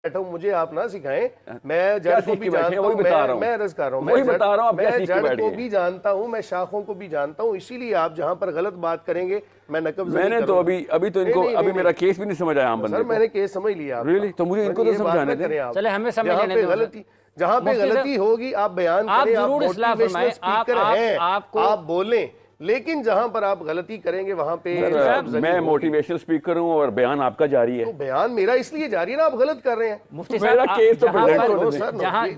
बैठा हूं, मुझे आप ना सिखाएं। मैं जड़ को भी जानता हूं, मैं अर्ज कर रहा हूं, मैं जड़ को भी जानता हूं, मैं शाखों को भी जानता हूं। इसीलिए आप जहां पर गलत बात करेंगे मैं नकब मैंने तो अभी तो इनको अभी मेरा केस भी नहीं समझ आया। सर मैंने केस समझ लिया। रियली? तो मुझे इनको तो समझाने दें। चले हमें समझ लेने दो। गलती जहां पे गलती होगी आप बयान करें, आप मोटिवेशनल स्पीकर हैं, आप बोलें, लेकिन जहां पर आप गलती करेंगे वहां पे मैं मोटिवेशनल स्पीकर हूं और बयान आपका जारी है। तो बयान मेरा इसलिए जारी है ना, आप गलत कर रहे हैं। मुफ्ती साहब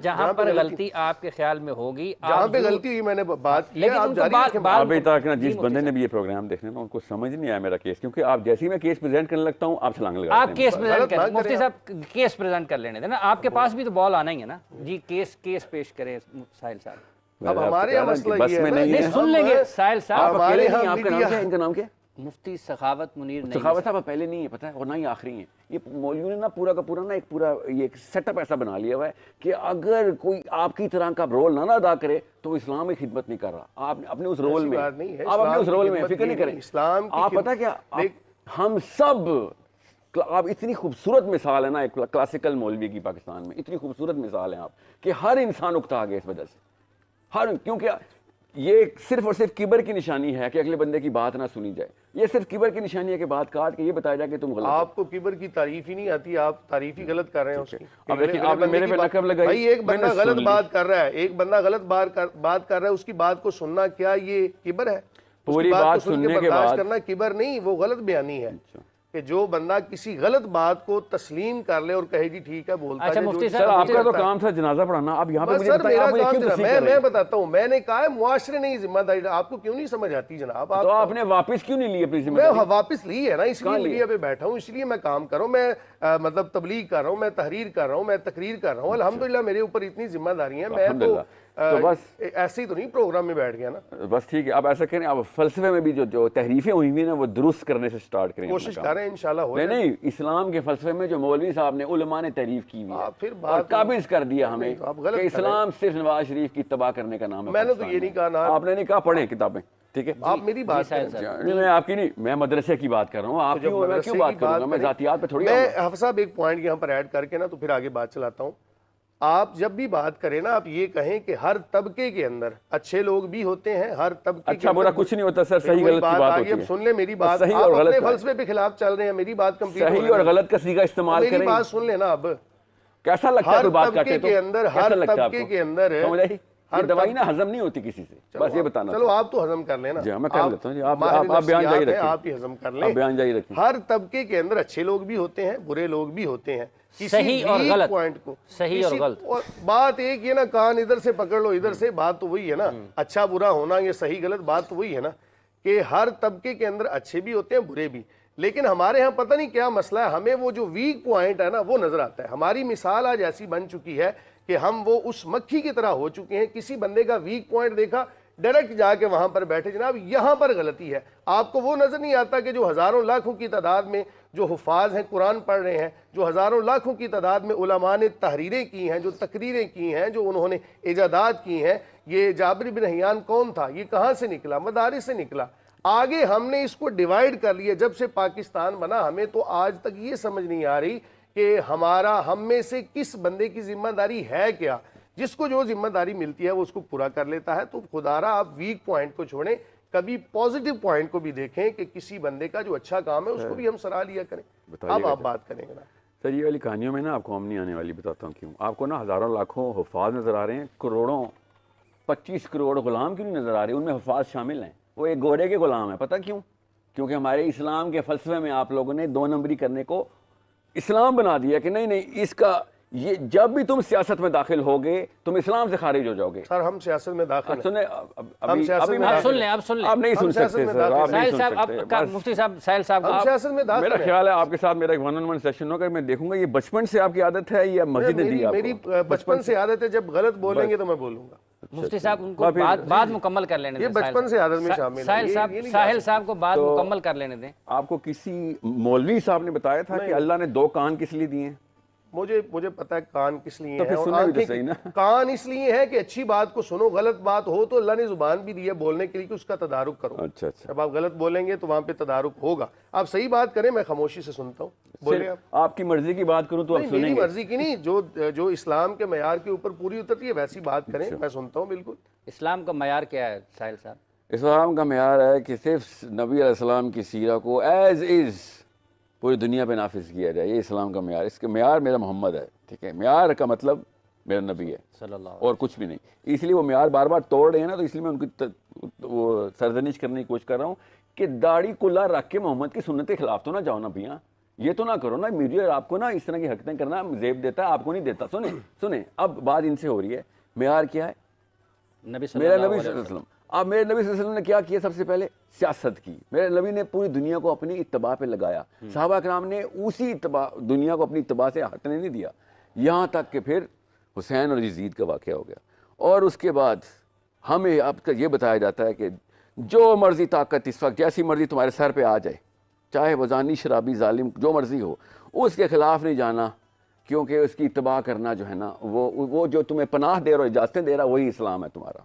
जहां पर गलती आपके ख्याल में होगी, जहां पे गलती हुई मैंने बात की, अभी तक ना जिस बंदे ने भी ये प्रोग्राम देखने ना उनको समझ नहीं आया मेरा केस, क्योंकि आप जैसे ही मैं केस प्रेजेंट करने लगता हूं आप छलांग लगाते हैं। आप केस प्रेजेंट करें, मुफ्ती साहब केस प्रेजेंट कर लेने देना, आपके पास भी तो बॉल आना ही है ना जी। केस पेश करें साहिल साहब। अब हमारे यहाँ मसला ये है नहीं, सुन लेंगे साहिल साहब। हमारे यहाँ आपका नाम क्या है? इनका नाम क्या है? मुफ्ती सखावत मुनीर। सखावत साहब पहले नहीं है पता है, और ना ही आखिरी है। ये मौलवियों ने ना पूरा का पूरा ना एक पूरा ये सेटअप ऐसा बना लिया हुआ है कि अगर कोई आपकी तरह का रोल ना अदा करे तो इस्लाम में खिदमत नहीं कर रहा। आप अपने उस रोल में, आप अपने उस रोल में फिक्र नहीं करें। इस्लाम आप पता क्या, हम सब, आप इतनी खूबसूरत मिसाल है ना एक क्लासिकल मौलवी की पाकिस्तान में, इतनी खूबसूरत मिसाल है आप कि हर इंसान उकता गया इस वजह से, हर, क्योंकि ये सिर्फ और सिर्फ किबर की निशानी है कि अगले बंदे की बात ना सुनी जाए। ये सिर्फ किबर की निशानी है कि बात काट के ये बताया जाए कि तुम गलत। आपको किबर की तारीफ ही नहीं आती, आप तारीफ ही गलत कर रहे हैं उसकी। अब देखिए आपने मेरे पे लकब लगाई। भाई एक बंदा गलत बात कर रहा है, एक बंदा गलत बात कर रहा है, उसकी बात को सुनना क्या ये किबर है? पूरी बात सुनने के बाद करना किबर नहीं, वो गलत बयानी है कि जो बंदा किसी गलत बात को तस्लीम कर ले और कहे जी ठीक है बोलता है। अच्छा मुफ्ती सर आपका तो काम था जनाजा पढ़ाना, अब यहाँ पे मुझे सर मेरा काम मैं बताता हूँ, मैंने कहा है मुआशरे नहीं जिम्मेदारी। आपको क्यों नहीं समझ आती जनाब? तो आपने वापस क्यों नहीं ली अपनी जिम्मेदारी? मैं वापस ली है ना, इसलिए मीडिया पे बैठा हूँ, इसलिए मैं काम कर रहा हूँ, मैं मतलब तबलीग कर रहा हूँ, मैं तहरीर कर रहा हूँ, मैं तकरीर कर रहा हूँ। अल्हम्दुलिल्लाह मेरे ऊपर इतनी जिम्मेदारी है, मैं तो बस ऐसे ही तो नहीं प्रोग्राम में बैठ गया ना। बस ठीक है, अब ऐसा करें, अब फलसफे में भी जो तहरीफें हुई हुई ना वो दुरुस्त करने से स्टार्ट करें, कोशिश कर रहे हैं इंशाल्लाह हो। नहीं, इस्लाम के फलसफे में जो मौलवी साहब ने, उलमा ने तारीफ की हुई है, फिर और काबिज कर दिया हमें कि इस्लाम सिर्फ नवाज शरीफ की तबाह करने का नाम है। मैंने तो ये नहीं कहा ना, आपने नहीं कहा पढ़ें किताबें, ठीक है? आप मेरी बात मैं आपकी नहीं, मैं मदरसे की बात कर रहा हूँ। आप क्यों बात करूंगा मैं जातियात पे थोड़ी। मैं हाफिज़ साहब एक पॉइंट यहाँ पर ऐड करके ना तो फिर आगे बात चलाता हूँ। आप जब भी बात करें ना, आप ये कहें कि हर तबके के अंदर अच्छे लोग भी होते हैं, हर तबके अच्छा बुरा कुछ नहीं होता सर, सही गलत की बात होती है। अब सुन ले मेरी बात, सही आप और गलत अपने फलसफे पे खिलाफ चल रहे हैं, मेरी बात कंप्लीट। सही और गलत का सीगा इस्तेमाल करें, मेरी बात सुन लेना। अब कैसा लगता है बात करके के अंदर, हर तबके के अंदर समझ आई, हर दवाई ना हजम नहीं होती किसी से, बस ये बताना। चलो आप तो हजम कर लेना। जी मैं कर लेता हूँ, आप बयान जारी रखें, आप ही हजम कर लें, बयान जारी रखें। हर तबके के अंदर अच्छे लोग भी होते हैं, बुरे लोग भी होते हैं। सही और गलत पॉइंट को, सही और गलत, और बात एक ये ना, कान इधर से पकड़ लो इधर से, बात तो वही है ना। अच्छा बुरा होना, ये सही गलत, बात तो वही है ना कि हर तबके के अंदर अच्छे भी होते हैं बुरे भी। लेकिन हमारे यहाँ पता नहीं क्या मसला है, हमें वो जो वीक पॉइंट है ना वो नजर आता है। हमारी मिसाल आज ऐसी बन चुकी है कि हम वो उस मक्खी की तरह हो चुके हैं, किसी बंदे का वीक पॉइंट देखा डायरेक्ट जाके वहां पर बैठे, जनाब यहां पर गलती है। आपको वो नजर नहीं आता कि जो हजारों लाखों की तादाद में जो हुफाज हैं, कुरान पढ़ रहे हैं, जो हजारों लाखों की तादाद में उलमा ने तहरीरें की हैं, जो तकरीरें की हैं, जो उन्होंने इजादात की हैं। ये जाबिर बिन हयान कौन था, ये कहाँ से निकला? मदारिस से निकला। आगे हमने इसको डिवाइड कर लिया जब से पाकिस्तान बना। हमें तो आज तक ये समझ नहीं आ रही कि हमारा, हम में से किस बंदे की जिम्मेदारी है क्या। जिसको जो जिम्मेदारी मिलती है वो उसको पूरा कर लेता है। तो खुदारा आप वीक पॉइंट को छोड़ें, कभी पॉजिटिव पॉइंट को भी देखें कि किसी बंदे का जो अच्छा काम है उसको भी हम सराह लिया करें। अब आप बात करेंगे ना सर, ये वाली कहानियों में ना आपको हम नहीं आने वाली, बताता हूँ क्यों। आपको ना हज़ारों लाखों हुफ़ाज़ नज़र आ रहे हैं, करोड़ों 25 करोड़ गुलाम क्यों नहीं नज़र आ रहे? उनमें हुफ़ाज़ शामिल हैं, वो एक घोड़े के गुलाम है। पता क्यों? क्योंकि हमारे इस्लाम के फ़लसफ़े में आप लोगों ने 2 नंबरी करने को इस्लाम बना दिया कि नहीं नहीं, इसका ये जब भी तुम सियासत में दाखिल होगे तुम इस्लाम से खारिज हो जाओगे। सर हम सियासत में दाखिल सुन ले, आप नहीं सुन सकते सर। मुफ्ती साहब, साहिल साहब, मेरा ख्याल है आपके साथ मेरा एक 1-on-1 सेशन होगा, मैं देखूंगा ये बचपन से आपकी आदत है या मस्जिद ने दी आपको? मेरी बचपन से आदत है, जब गलत बोलेंगे तो मैं बोलूंगा। मुफ्ती साहब उनको बात मुकम्मल कर लेने दें। ये बचपन से आदत में शामिल है। साहिल साहब को बात मुकम्मल कर लेने दें। आपको किसी मौलवी साहब ने बताया था कि अल्लाह ने 2 कान किस लिए दिए? मुझे पता है कान किस लिए तो है, और तो सही ना? कान इसलिए है कि अच्छी बात को सुनो, गलत बात हो तो अल्लाह ने जुबान भी दी है बोलने के लिए कि उसका तदारुक करो। अच्छा। जब आप गलत बोलेंगे तो वहां पे तदारुक होगा। आप सही बात करें, मैं खामोशी से सुनता हूँ। बोले सिर्फ आप। आपकी मर्जी की बात करूं तो आप नहीं, मेरी सुनेंगे। मर्जी की नहीं, जो इस्लाम के मयार के ऊपर पूरी उतरती है वैसी बात करें, मैं सुनता हूँ बिल्कुल। इस्लाम का मयार क्या है साहिल साहब? इस्लाम का मयार है कि सिर्फ नबी अलैहिस्सलाम की सीरा को एज इज़ पूरी दुनिया पे नाफिज किया जाए, ये इस्लाम का मयार। इसके मयार मेरा मोहम्मद है, ठीक है, मयार का मतलब मेरा नबी है सल्लल्लाहु और कुछ भी नहीं। इसलिए वो मयार बार बार तोड़ रहे हैं ना, तो इसलिए मैं उनकी वो सरजनिश करने की कोशिश कर रहा हूँ कि दाढ़ी कुल्ला रख के मोहम्मद की सुन्नत के खिलाफ तो ना जाओ ना भैया, ये तो ना करो ना। मीडिया आपको ना इस तरह की हरकतें करना जेब देता है, आपको नहीं देता। सुने सुने, अब बात इनसे हो रही है, मयार क्या है? नबी मेरा सल्लल्लाहु नबी अलैहि सल्लल्लाहु वसल्लम। अलैहि वसल्लम। अब मेरे नबी सल्लल्लाहु अलैहि वसल्लम ने क्या किया? सबसे पहले सियासत की। मेरे नबी ने पूरी दुनिया को अपनी इत्तबा पे लगाया। सहाबा कराम ने उसी इत्तबा, दुनिया को अपनी इत्तबा से हटने नहीं दिया, यहाँ तक कि फिर हुसैन और यजीद का वाक़या हो गया। और उसके बाद हमें अब तक ये बताया जाता है कि जो मर्जी ताकत इस वक्त जैसी मर्जी तुम्हारे सर पे आ जाए, चाहे वो जानी शराबी जालिम जो मर्जी हो, उसके खिलाफ नहीं जाना, क्योंकि उसकी इत्तबा करना जो है ना, वो जो तुम्हें पनाह दे रहा हो, इजाज़तें दे रहा, वही इस्लाम है तुम्हारा।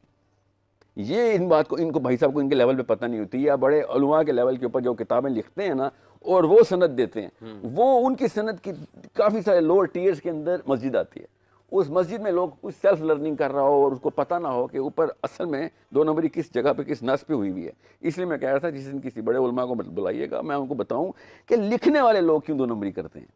ये इन बात को इनको भाई साहब को इनके लेवल पे पता नहीं होती, या बड़े उलमा के लेवल के ऊपर जो किताबें लिखते हैं ना और वो सनद देते हैं, वो उनकी सनद की काफ़ी सारे लोअर टीयर्स के अंदर मस्जिद आती है। उस मस्जिद में लोग कुछ सेल्फ लर्निंग कर रहा हो और उसको पता ना हो कि ऊपर असल में 2 नंबरी किस जगह पे किस नस पे हुई हुई है। इसलिए मैं कह रहा था जिस दिन किसी बड़े उलमा को बुलाइएगा, मैं उनको बताऊं कि लिखने वाले लोग क्यों 2 नंबरी करते हैं।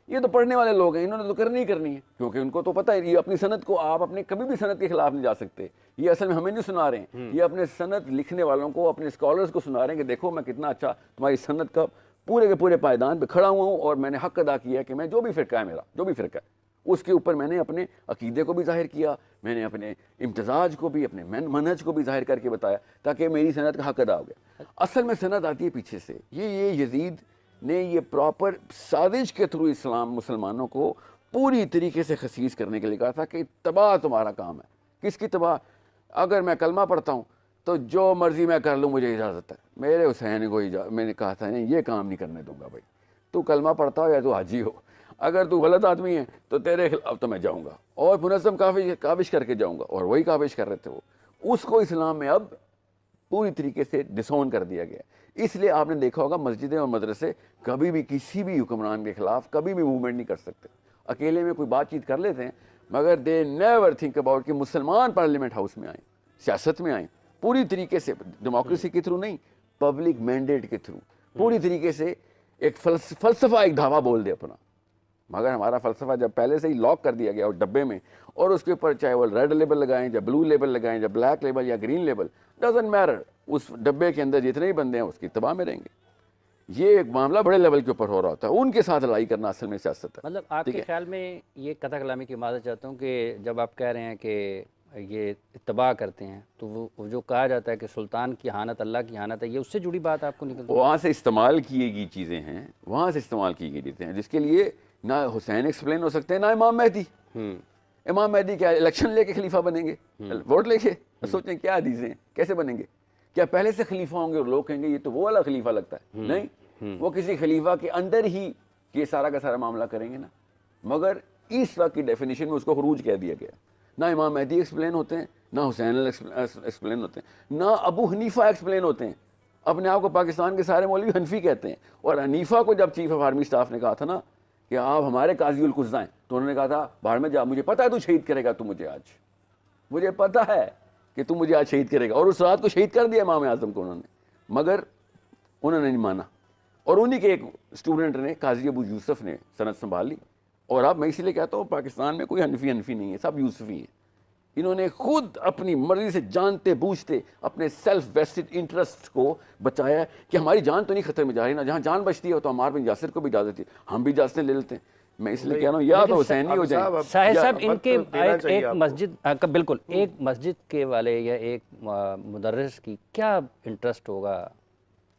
ये तो पढ़ने वाले लोग हैं, इन्होंने तो करनी ही करनी है, क्योंकि उनको तो पता है ये अपनी सनद को, आप अपने कभी भी सनद के खिलाफ नहीं जा सकते। ये असल में हमें नहीं सुना रहे हैं, ये अपने सनद लिखने वालों को, अपने स्कॉलर्स को सुना रहे हैं कि देखो मैं कितना अच्छा तुम्हारी सनद का पूरे के पूरे पायदान पे खड़ा हुआ हूँ और मैंने हक अदा किया है कि मैं जो भी फ़िरका है मेरा, जो भी फ़िरका है उसके ऊपर मैंने अपने अकीदे को भी जाहिर किया, मैंने अपने इम्तजाज को भी, अपने मनहज को भी जाहिर करके बताया, ताकि मेरी सनद का हक अदा हो गया। असल में सनद आती है पीछे से। ये यजीद ने ये प्रॉपर साजिश के थ्रू इस्लाम मुसलमानों को पूरी तरीके से खसीस करने के लिए कहा था कि तबाह तुम्हारा काम है। किसकी तबाह? अगर मैं कलमा पढ़ता हूँ तो जो मर्जी मैं कर लूँ, मुझे इजाज़त है। मेरे हुसैन को मैंने कहा था नहीं, ये काम नहीं करने दूंगा भाई, तू कलमा पढ़ता हो या तू हाजी हो, अगर तू गलत आदमी है तो तेरे खिलाफ तो मैं जाऊँगा और मुनज़्ज़म काविश करके जाऊँगा। और वही काविश कर रहे थे वो, उसको इस्लाम में अब पूरी तरीके से डिसोन कर दिया गया। इसलिए आपने देखा होगा मस्जिदें और मदरसे कभी भी किसी भी हुक्मरान के खिलाफ कभी भी मूवमेंट नहीं कर सकते। अकेले में कोई बातचीत कर लेते हैं, मगर दे नेवर थिंक अबाउट कि मुसलमान पार्लियामेंट हाउस में आए, सियासत में आए, पूरी तरीके से डेमोक्रेसी के थ्रू नहीं, पब्लिक मैंडेट के थ्रू पूरी तरीके से एक फलसफा, एक धावा बोल दे अपना। मगर हमारा फ़लसफ़ा जब पहले से ही लॉक कर दिया गया और डब्बे में, और उसके ऊपर चाहे वो रेड लेबल लगाएं या ब्लू लेबल लगाएं या ब्लैक लेबल या ग्रीन लेबल, डजंट मैटर, उस डब्बे के अंदर जितने ही बंदे हैं उसकी तबाह में रहेंगे। ये एक मामला बड़े लेवल के ऊपर हो रहा होता है, उनके साथ लड़ाई करना असल में सियासत है। मतलब आपके ख्याल में ये कथा कलामी की माज़रत चाहता हूँ कि जब आप कह रहे हैं कि ये इत्तबा करते हैं, तो वो जो कहा जाता है कि सुल्तान की हानत अल्लाह की हानत है, ये उससे जुड़ी बात आपको निकलती है? वहाँ से इस्तेमाल की गई चीज़ें हैं, वहाँ से इस्तेमाल की गई चीज़ें हैं, जिसके लिए ना हुसैन एक्सप्लेन हो सकते हैं ना इमाम मेहदी। इमाम मेहदी क्या इलेक्शन लेके खलीफा बनेंगे, वोट लेके? सोचें क्या हदीसें हैं, कैसे बनेंगे? क्या पहले से खलीफा होंगे और लोग कहेंगे ये तो वो वाला खलीफा लगता है? नहीं, वो किसी खलीफा के अंदर ही ये सारा का सारा मामला करेंगे ना। मगर इस वक्त की डेफिनेशन में उसको खरूज कह दिया गया। ना इमाम मेहदी एक्सप्लेन होते हैं, ना हुसैन एक्सप्लेन होते हैं, ना अबू हनीफा एक्सप्लेन होते हैं। अपने आप को पाकिस्तान के सारे मौलवी हनफी कहते हैं, और हनीफा को जब चीफ ऑफ आर्मी स्टाफ ने कहा था ना कि आप हमारे काजी उल कुज़ा हैं, तो उन्होंने कहा था बाहर में जा, मुझे पता है तू शहीद करेगा, तू मुझे आज, मुझे पता है कि तू मुझे आज शहीद करेगा। और उस रात को शहीद कर दिया इमाम आज़म को उन्होंने, मगर उन्होंने नहीं माना। और उन्हीं के एक स्टूडेंट ने, काजी अबू यूसुफ ने सनद संभाल ली। और अब मैं इसलिए कहता हूँ पाकिस्तान में कोई हनफी नहीं है, सब यूसुफी हैं। इन्होंने खुद अपनी मर्जी से जानते बूझते अपने सेल्फ वेस्टेड इंटरेस्ट को बचाया कि हमारी जान तो नहीं खतरे में जा रही ना, जहाँ जान बचती है तो अम्मार बिन यासिर को भी इजाज़त थी, हम भी इजाज़तें ले लेते हैं। मैं इसलिए कह रहा हूँ या तो हुसैनी हो जाए। साहिब साहब, इनके एक मस्जिद का, बिल्कुल एक मस्जिद के वाले या एक मुदर्रिस की क्या इंटरेस्ट होगा?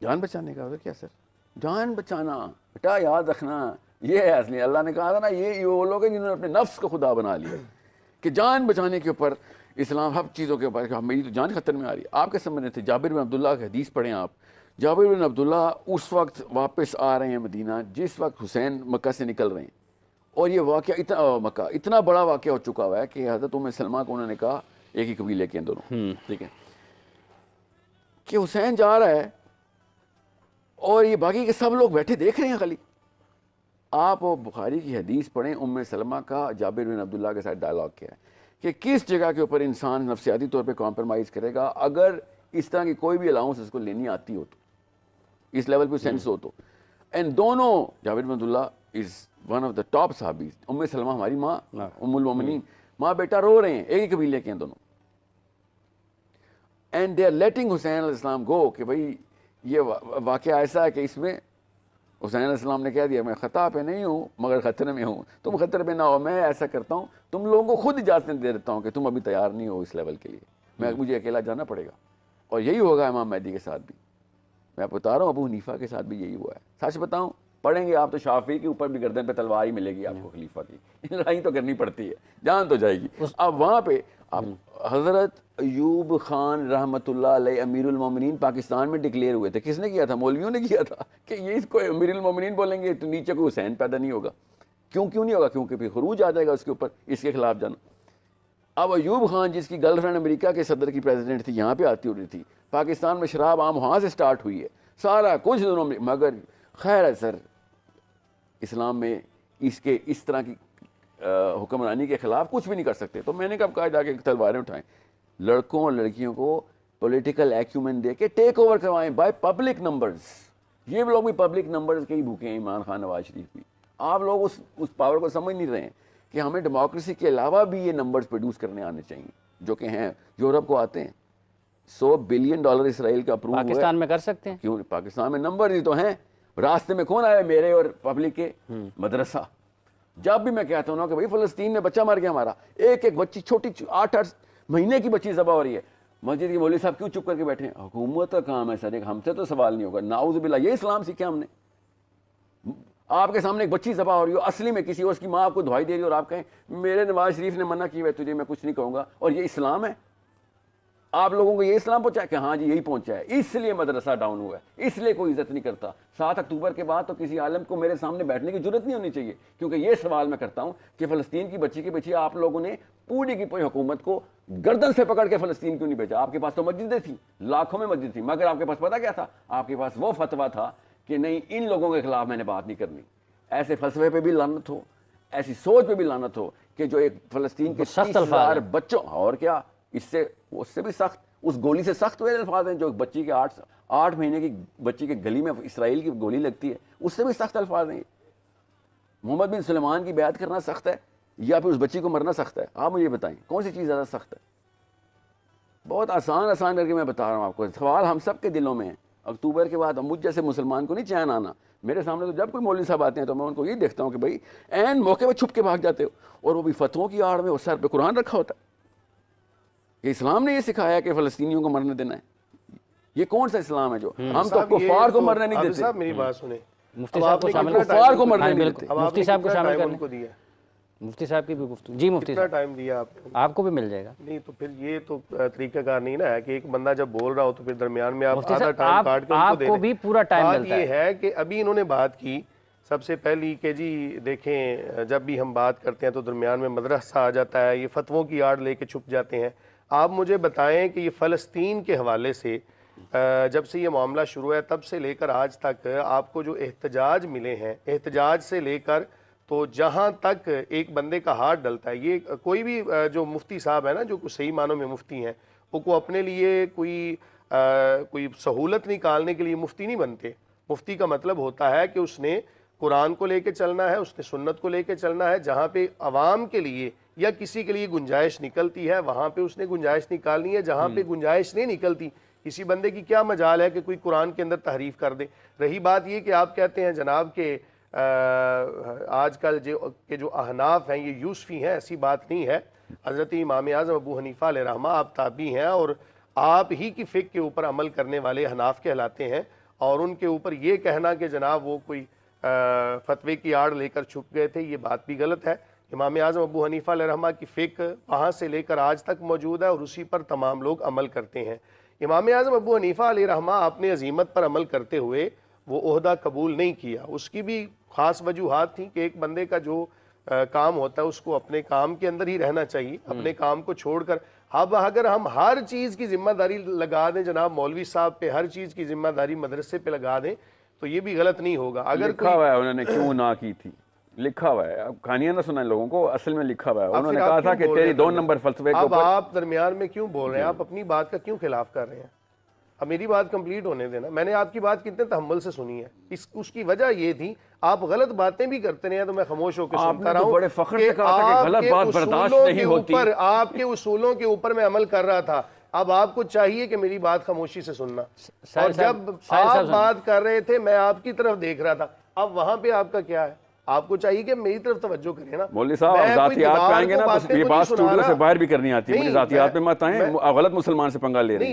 जान बचाने का। क्या सर, जान बचाना बेटा, याद रखना, ये है असली। अल्लाह ने कहा था ना, ये वो लोग हैं जिन्होंने अपने नफ्स को खुदा बना लिया कि जान बचाने के ऊपर इस्लाम हर चीज़ों के ऊपर, मेरी तो जान खतरे में आ रही है। आपके समझ थे जाबिर बिन अब्दुल्ला की हदीस पढ़ें आप। जाबिर बिन अब्दुल्ला उस वक्त वापस आ रहे हैं मदीना जिस वक्त हुसैन मक्का से निकल रहे हैं, और ये वाक़या इतना बड़ा वाक़या हो चुका हुआ है कि हज़रत उम्मे सलमा को उन्होंने कहा, एक ही कबीले के दोनों, ठीक है, कि हुसैन जा रहा है और ये बाकी के सब लोग बैठे देख रहे हैं खाली। आप वो बुखारी की हदीस पढ़ें, उम्मे सलमा का जाबिर बिन अब्दुल्ला के साथ डायलॉग किया है कि किस जगह के ऊपर इंसान नफसियाती तौर पे कॉम्प्रोमाइज़ करेगा अगर इस तरह की कोई भी अलाउंस उसको लेनी आती हो तो, इस लेवल पे सेंस हो तो। एंड दोनों, Jabir bin Abdullah is one of the top साहबीज, उम्मे सलमा हमारी माँ उम्मुल मोमिनीन, माँ बेटा रो रहे हैं, एक ही कबीले के हैं दोनों, and they are letting Hussain अलैहिस्सलाम गो कि भाई ये वाक़या ऐसा है कि इसमें हुसैन अलैहिस्सलाम ने कह दिया मैं ख़ता पे नहीं हूँ मगर ख़तरे में हूँ, तुम ख़तरे पे ना हो, मैं ऐसा करता हूँ, तुम लोगों को खुद इजाज़त दे देता हूँ कि तुम अभी तैयार नहीं हो इस लेवल के लिए, मुझे अकेला जाना पड़ेगा। और यही होगा इमाम महदी के साथ भी, मैं आपको बता रहा हूँ, अबू हनीफा के साथ भी यही हुआ है। सच बताऊँ, पढ़ेंगे आप तो शाफी के ऊपर भी गर्दन पे तलवार ही मिलेगी आपको खलीफा की, लड़ाई तो करनी पड़ती है, जान तो जाएगी। अब वहाँ पे अब हज़रत अयूब खान रहमतुल्लाह अलैह अमीरुल मोमिनीन पाकिस्तान में डिक्लेयर हुए थे, किसने किया था? मौलवियों ने किया था कि ये इसको अमीरुल मोमिनीन बोलेंगे तो नीचे कोई हुसैन पैदा नहीं होगा। क्यों नहीं होगा? क्योंकि फिर खरूज आ जाएगा उसके ऊपर, इसके खिलाफ जाना। अब अयूब खान जिसकी गर्लफ्रेंड अमेरिका के सदर की प्रेसिडेंट थी, यहाँ पे आती हो रही थी, पाकिस्तान में शराब आम वहाँ से स्टार्ट हुई है, सारा कुछ दिनों में, मगर खैर है सर, इस्लाम में इसके इस तरह की हुक्मरानी के खिलाफ कुछ भी नहीं कर सकते। तो मैंने कब कहा जाके तलवारें उठाएं, लड़कों और लड़कियों को पॉलिटिकल एक्यूमेंट दे के टेक ओवर करवाएं बाय पब्लिक नंबर्स। ये लोग भी पब्लिक नंबर्स के ही भूखे हैं, इमरान खान, नवाज शरीफ भी। आप लोग उस पावर को समझ नहीं रहे हैं कि हमें डेमोक्रेसी के अलावा भी ये नंबर्स प्रोड्यूस करने आने चाहिए, जो कि हैं, यूरोप को आते हैं। $100 बिलियन इसराइल का अप्रूव हुआ है, पाकिस्तान में कर सकते हैं? क्यों? पाकिस्तान में नंबर ही तो हैं। रास्ते में कौन आया? मेरे और पब्लिक के मदरसा। जब भी मैं कहता हूँ ना कि भाई फ़लस्तीन में बच्चा मर गया हमारा, एक एक बच्ची छोटी 8-8 महीने की बच्ची ज़बा हो रही है, मस्जिद के मौलवी साहब क्यों चुप करके बैठे हैं? हुकूमत का काम है सर, हमसे तो सवाल नहीं होगा। नाउज़ बिल्लाह, ये इस्लाम सीखे हमने? आपके सामने एक बच्ची ज़बा हो रही हो, असली में किसी और उसकी माँ आपको दुआई दे रही हो, और आप कहें मेरे नवाज शरीफ ने मना किया है तुझे, मैं कुछ नहीं कहूँगा, और ये इस्लाम है? आप लोगों को ये इस्लाम पहुंचा कि हाँ जी यही पहुंचा है, इसलिए मदरसा डाउन हुआ है, इसलिए कोई इज्जत नहीं करता। 7 अक्टूबर के बाद तो किसी आलम को मेरे सामने बैठने की जरूरत नहीं होनी चाहिए, क्योंकि ये सवाल मैं करता हूँ कि फ़लस्तीन की बच्ची के पीछे आप लोगों ने पूरी की पूरी हुकूमत को गर्दन से पकड़ के फ़लस्तीन क्यों नहीं भेजा? आपके पास तो मस्जिदें थी, लाखों में मस्जिद थी, मगर आपके पास पता क्या था? आपके पास वो फतवा था कि नहीं, इन लोगों के खिलाफ मैंने बात नहीं करनी। ऐसे फलसफे पे भी लानत हो, ऐसी सोच पे भी लानत हो कि जो एक फ़लस्तीन के 30,000 बच्चों, और क्या इससे उससे भी सख्त, उस गोली से सख्त हुए अल्फाज हैं जो बच्ची के 8 महीने की बच्ची के गली में इसराइल की गोली लगती है, उससे भी सख्त अल्फाज हैं। मोहम्मद बिन सुलेमान की बैत करना सख्त है या फिर उस बच्ची को मरना सख्त है? आप मुझे बताएं कौन सी चीज़ ज़्यादा सख्त है? बहुत आसान करके मैं बता रहा हूँ आपको, सवाल हम सब के दिलों में है। अक्टूबर के बाद मुझ जैसे मुसलमान को नहीं चैन आना। मेरे सामने तो जब कोई मौलवी साहब आते हैं तो मैं उनको ये देखता हूँ कि भाई एन मौके पर छुप के भाग जाते हो, और वो भी फतवों की आड़ में, और सर पे कुरान रखा होता है। ये इस्लाम ने ये सिखाया कि फ़लस्तीनियों को मरने देना है? ये कौन सा इस्लाम है जो हम तो कुफार को मरने नहीं देते? साहब मेरी बात सुने, मुफ्ती साहब को शामिल, कुफार को मरने नहीं देते। मुफ्ती साहब को शामिल करने को दिया, मुफ्ती साहब की भी गुफ्तगू। जी मुफ्ती साहब, टाइम दिया आपको? आपको भी मिल जाएगा। नहीं तो फिर ये तो तरीकाकार नहीं ना है कि एक बंदा जब बोल रहा हो तो फिर दरमियान में आप मुफ्ती आधा साहब, टाइम काट के उनको दे आपको भी पूरा टाइम बात मिलता ये है कि अभी इन्होंने बात की सबसे पहली कि जी देखें, जब भी हम बात करते हैं तो दरमियान में मदरसा आ जाता है, ये फतवों की आड़ लेके छुप जाते हैं। आप मुझे बताएं कि ये फ़लस्तीन के हवाले से जब से ये मामला शुरू है तब से लेकर आज तक आपको जो एहतजाज मिले हैं, एहतजाज से लेकर तो जहाँ तक एक बंदे का हाथ डलता है, ये कोई भी जो मुफ्ती साहब है ना, जो सही मानों में मुफ्ती हैं, वो अपने लिए कोई सहूलत निकालने के लिए मुफ्ती नहीं बनते। मुफ्ती का मतलब होता है कि उसने कुरान को लेके चलना है, उसने सुन्नत को लेके चलना है, जहाँ पे अवाम के लिए या किसी के लिए गुंजाइश निकलती है वहाँ पे उसने गुंजाइश निकालनी है। जहाँ पे गुंजाइश नहीं निकलती, किसी बंदे की क्या मजाल है कि कोई कुरान के अंदर तहरीफ कर दे। रही बात ये कि आप कहते हैं जनाब के आजकल जो अहनाफ हैं ये यूसफ़ी हैं, ऐसी बात नहीं है। हज़रत इमाम आज़म अबू हनीफ़ा अलैहिर्रहमा आप ताबी हैं और आप ही की फ़िक़्ह के ऊपर अमल करने वाले हनाफ कहलाते हैं, और उनके ऊपर ये कहना कि जनाब वो कोई फतवे की आड़ लेकर छुप गए थे, ये बात भी गलत है। इमाम आज़म अबू हनीफ़ा अलैहिर्रहमा की फ़िक़्ह वहाँ से लेकर आज तक मौजूद है और उसी पर तमाम लोग अमल करते हैं। इमाम आज़म अबू हनीफ़ा अलैहिर्रहमा अपने अज़ीमत पर अमल करते हुए वो ओहदा कबूल नहीं किया। उसकी भी ख़ास वजूहात थी कि एक बंदे का जो काम होता है उसको अपने काम के अंदर ही रहना चाहिए, अपने काम को छोड़कर। अब अगर हम हर चीज़ की जिम्मेदारी लगा दें जनाब मौलवी साहब पे, हर चीज़ की जिम्मेदारी मदरसे पे लगा दें, तो ये भी गलत नहीं होगा। अगर लिखा हुआ है उन्होंने क्यों ना की थी, लिखा हुआ है, अब कहानियां ना सुनाएं लोगों को, असल में लिखा हुआ है। अब उन्होंने फिर आप कहा था क्यों कि बोल तेरी रहे 2 हैं? नंबर फलसफे के अब ऊपर आप दरमियान में क्यों बोल रहे हैं? आप अपनी बात का क्यों खिलाफ कर रहे हैं? अब मेरी बात कंप्लीट होने देना। मैंने आपकी बात कितने तहम्मुल से सुनी है। उसकी वजह ये थी, आप गलत बातें भी करते रहे तो मैं खामोश होकर सुनता आपने रहा तो हूं बड़े फख्र से कि कहा था कि गलत आपके बात बर्दाश्त उसूलों नहीं के होती। ऊपर, आपके उसूलों के ऊपर मैं अमल कर रहा था। अब आपको चाहिए कि मेरी बात खामोशी से सुनना। और जब आप बात कर रहे थे मैं आपकी तरफ देख रहा था। अब वहां पे आपका क्या है? आपको चाहिए कि मेरी तरफ तवज्जो करें ना। मौलवी साहब, मैं कोई जातियात पे दीवार आएंगे को ना बातें तो ये तो बात नहीं सुना स्टूडियो से रहा। बाहर भी करनी आती है। नहीं, मुझे जातियात पे मैं- मत आए, मैं- आप गलत मुसलमान से पंगा ले रहे हैं।